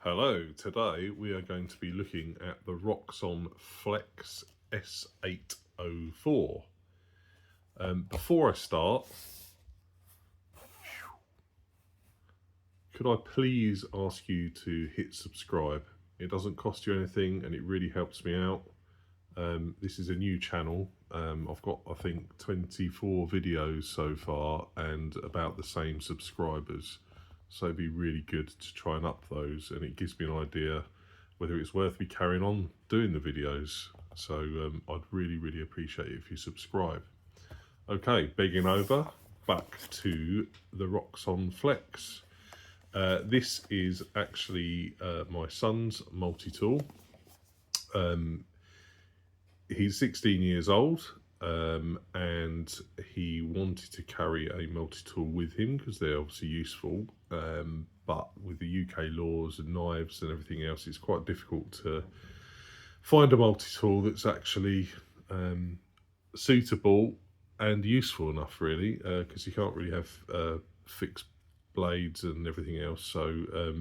Hello, today we are going to be looking at the Roxon Flex S804. Before I start, could I please ask you to hit subscribe? It doesn't cost you anything and it really helps me out. This is a new channel. I've got, I think, 24 videos so far and about the same subscribers. So it'd be really good to try and up those, and it gives me an idea whether it's worth me carrying on doing the videos. So I'd really appreciate it if you subscribe. Okay, begging over, back to the Roxon Flex. This is actually my son's multi-tool. He's 16 years old. And he wanted to carry a multi-tool with him because they're obviously useful, but with the UK laws and knives and everything else, it's quite difficult to find a multi-tool that's actually suitable and useful enough, really, because you can't really have fixed blades and everything else. So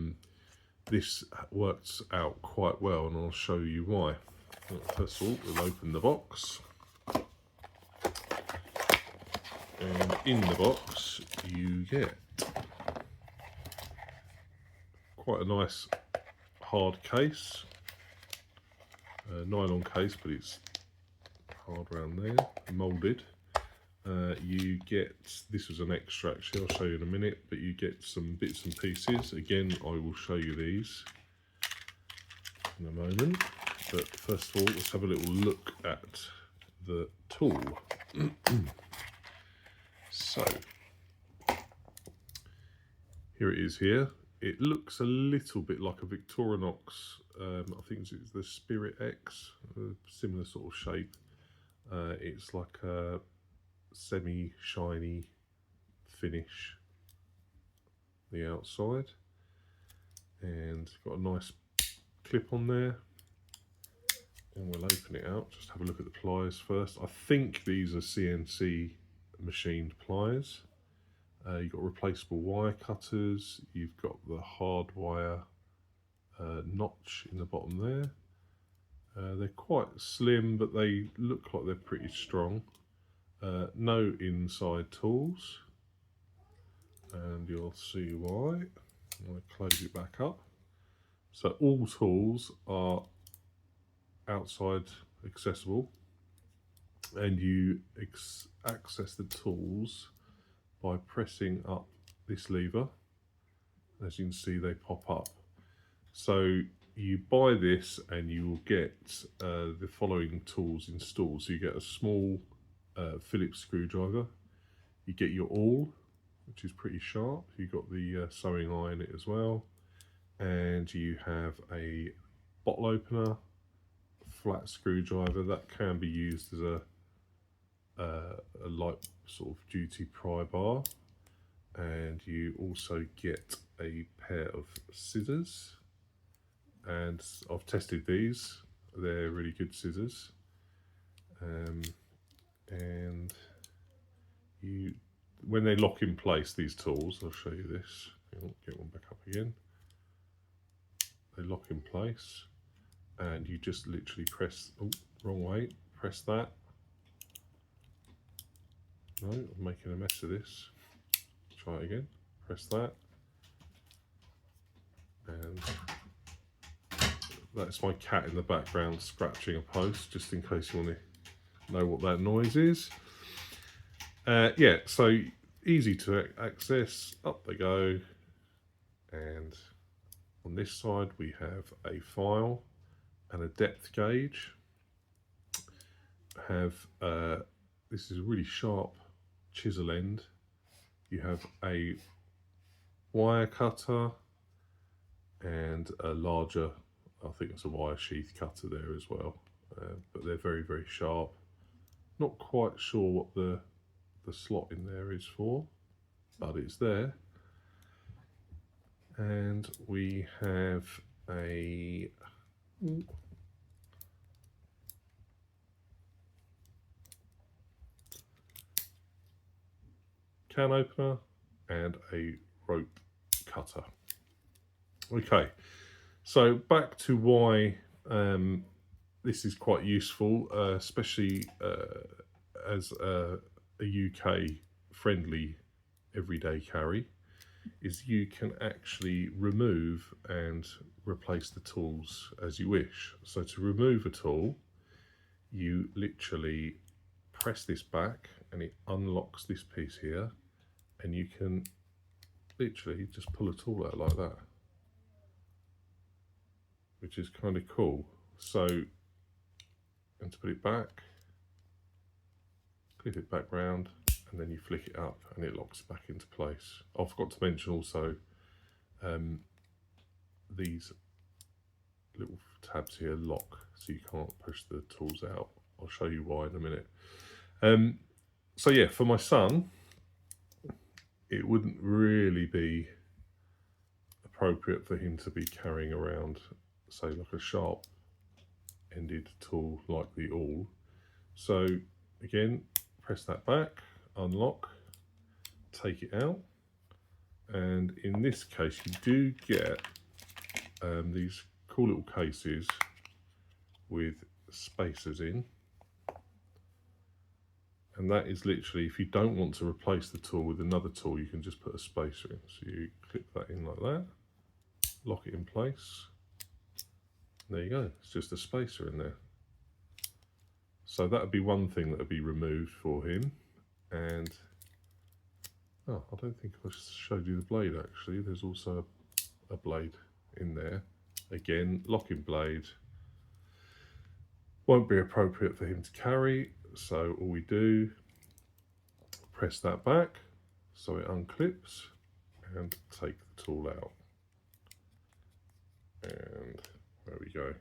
this works out quite well, and I'll show you why. First of all, we'll open the box. And in the box you get quite a nice hard case, nylon case, but it's hard around there, moulded. You get, this was an extra actually, I'll show you in a minute, but you get some bits and pieces. Again, I will show you these in a moment, but first of all, let's have a little look at the tool. So, here it is here. It looks a little bit like a Victorinox, I think it's the Spirit X, a similar sort of shape. It's like a semi-shiny finish, the outside. And got a nice clip on there. And we'll open it out, just have a look at the pliers first. I think these are CNC machined pliers. You've got replaceable wire cutters, you've got the hard wire notch in the bottom there. They're quite slim, but they look like they're pretty strong. No inside tools, and you'll see why. I'm going to close it back up. So all tools are outside accessible, and you access the tools by pressing up this lever. As you can see, they pop up. So you buy this and you will get the following tools installed. So you get a small Phillips screwdriver, you get your awl, which is pretty sharp, you've got the sewing iron in it as well, and you have a bottle opener, flat screwdriver that can be used as a light sort of duty pry bar, and you also get a pair of scissors, and I've tested these, they're really good scissors. And you, when they lock in place, these tools, I'll show you this, get one back up again, they lock in place and you just literally press, oh, wrong way, press that. No, I'm making a mess of this. Try it again. Press that. And that's my cat in the background scratching a post, just in case you want to know what that noise is. Yeah, so easy to access. Up they go. And on this side we have a file and a depth gauge. Have this is a really sharp chisel end. You have a wire cutter and a larger, I think it's a wire sheath cutter there as well, but they're very sharp. Not quite sure what the slot in there is for, but it's there. And we have a can opener and a rope cutter. Okay, So back to why this is quite useful, especially as a UK friendly everyday carry, is you can actually remove and replace the tools as you wish. So to remove a tool, you literally press this back and it unlocks this piece here, and you can literally just pull a tool out like that, which is kind of cool. So, and to put it back, clip it back round, and then you flick it up and it locks back into place. I forgot to mention also these little tabs here lock, so you can't push the tools out. I'll show you why in a minute. So yeah, for my son, it wouldn't really be appropriate for him to be carrying around, say, like a sharp ended tool like the awl. So again, press that back, unlock, take it out, and in this case you do get these cool little cases with spacers in, and that is literally, if you don't want to replace the tool with another tool, you can just put a spacer in. So you clip that in like that, lock it in place, there you go, it's just a spacer in there. So that would be one thing that would be removed for him. And oh, I don't think I showed you the blade actually. There's also a blade in there. Again, locking blade, won't be appropriate for him to carry. So all we do, press that back so it unclips and take the tool out. And there we go.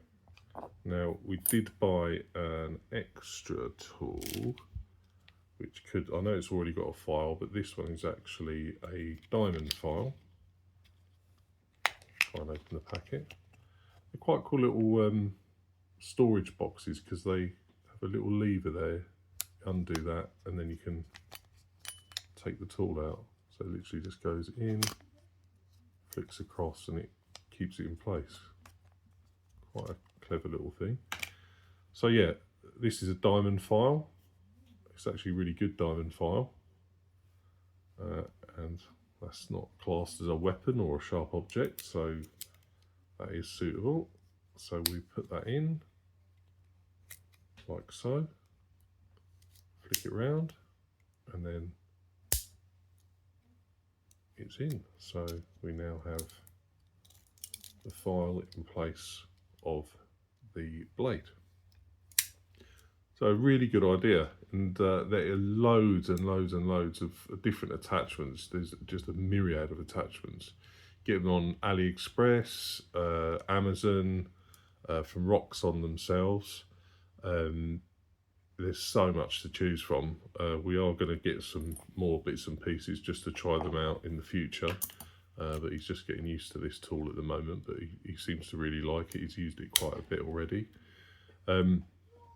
Now we did buy an extra tool, which could, I know it's already got a file, but this one is actually a diamond file. Try and open the packet. They're quite cool little storage boxes, because they have a little lever there. Undo that and then you can take the tool out. So it literally just goes in, flicks across, and it keeps it in place. Quite a clever little thing. So yeah, this is a diamond file. It's actually a really good diamond file, and that's not classed as a weapon or a sharp object, so that is suitable. So we put that in like so, flick it round, and then it's in. So we now have the file in place of the blade. So a really good idea, and there are loads and loads and loads of different attachments. There's just a myriad of attachments. Get them on AliExpress, Amazon, from Roxon themselves. There's so much to choose from. We are going to get some more bits and pieces just to try them out in the future. But he's just getting used to this tool at the moment, but he seems to really like it. He's used it quite a bit already.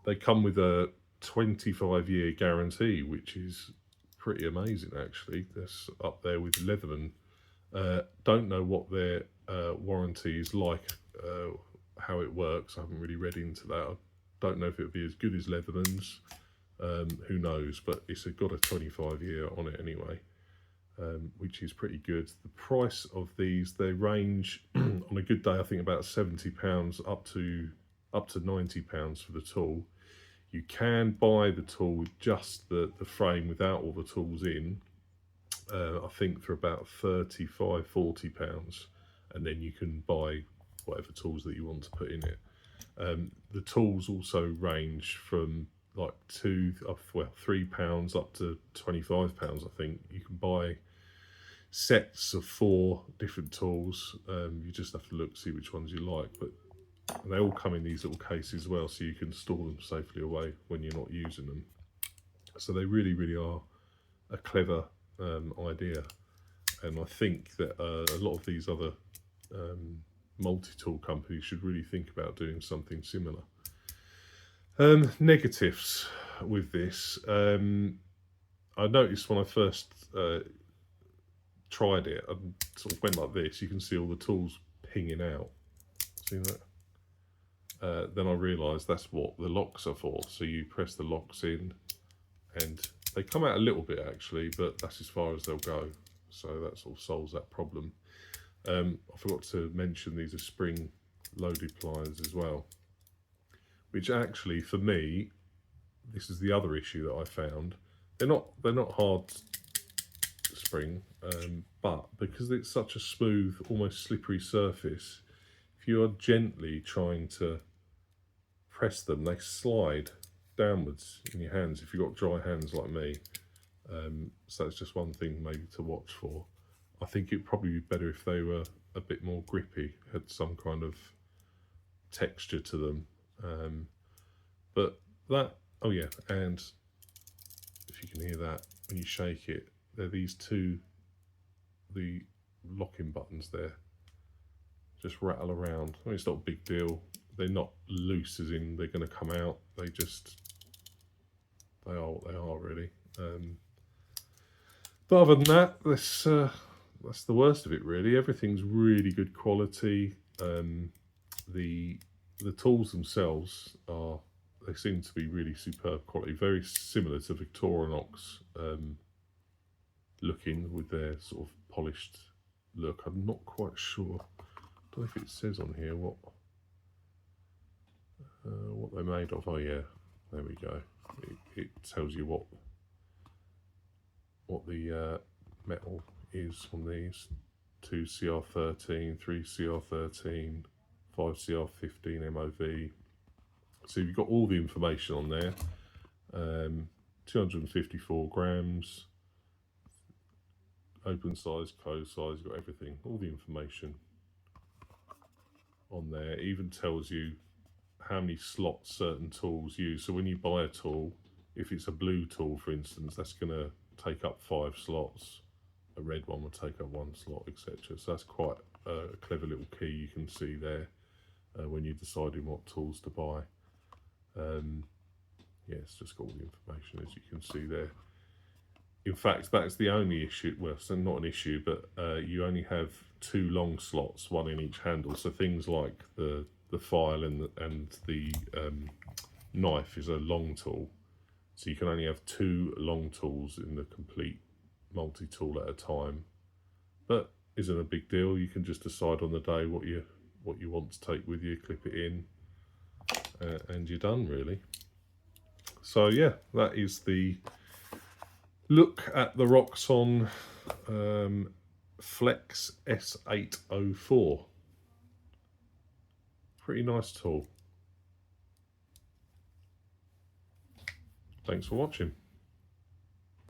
They come with a 25-year guarantee, which is pretty amazing actually. That's up there with Leatherman. Don't know what their warranty is like, how it works. I haven't really read into that. I don't know if it would be as good as Leatherman's. Who knows, but it's got a 25-year on it anyway. Which is pretty good. The price of these, they range on a good day, I think about £70 up to £90 for the tool. You can buy the tool with just the frame without all the tools in, I think for about £35–40, and then you can buy whatever tools that you want to put in it. The tools also range from like £3 up to £25, I think. You can buy sets of 4 different tools. You just have to look, see which ones you like, but they all come in these little cases as well, so you can store them safely away when you're not using them. So they really, really are a clever idea, and I think that a lot of these other multi-tool companies should really think about doing something similar. Negatives with this, I noticed when I first tried it, I sort of went like this. You can see all the tools pinging out. So See that? Then I realised that's what the locks are for. So you press the locks in and they come out a little bit actually, but that's as far as they'll go. So that sort of solves that problem. I forgot to mention these are spring loaded pliers as well, which actually for me, this is the other issue that I found. They're not hard spring, but because it's such a smooth, almost slippery surface, if you are gently trying to press them, they slide downwards in your hands if you've got dry hands like me. So that's just one thing maybe to watch for. I think it'd probably be better if they were a bit more grippy, had some kind of texture to them. But that, oh yeah, and if you can hear that when you shake it, they're these two, the locking buttons there, just rattle around. I mean, it's not a big deal. They're not loose as in they're going to come out. They are what they are really. But other than that, that's the worst of it really. Everything's really good quality. The tools themselves they seem to be really superb quality, very similar to Victorinox looking with their sort of polished look. I'm not quite sure. I don't know if it says on here what they're made of. Oh yeah, there we go. It tells you what the metal is on these. 2 CR13, 3 CR13, 5 CR15 MOV. So you've got all the information on there. 254 grams, open size, closed size, you've got everything, all the information on there. It even tells you how many slots certain tools use. So when you buy a tool, if it's a blue tool for instance, that's going to take up 5 slots. A red one will take up 1 slot, etc. So that's quite a clever little key you can see there when you're deciding what tools to buy. Yeah, it's just got all the information as you can see there. In fact, that's the only issue, well, so not an issue, but you only have 2 long slots, 1 in each handle. So things like the file and the knife is a long tool. So you can only have 2 long tools in the complete multi-tool at a time. But isn't a big deal. You can just decide on the day what you want to take with you, clip it in, and you're done really. So yeah, that is the look at the Roxon Flex S804. Pretty nice tool. Thanks for watching.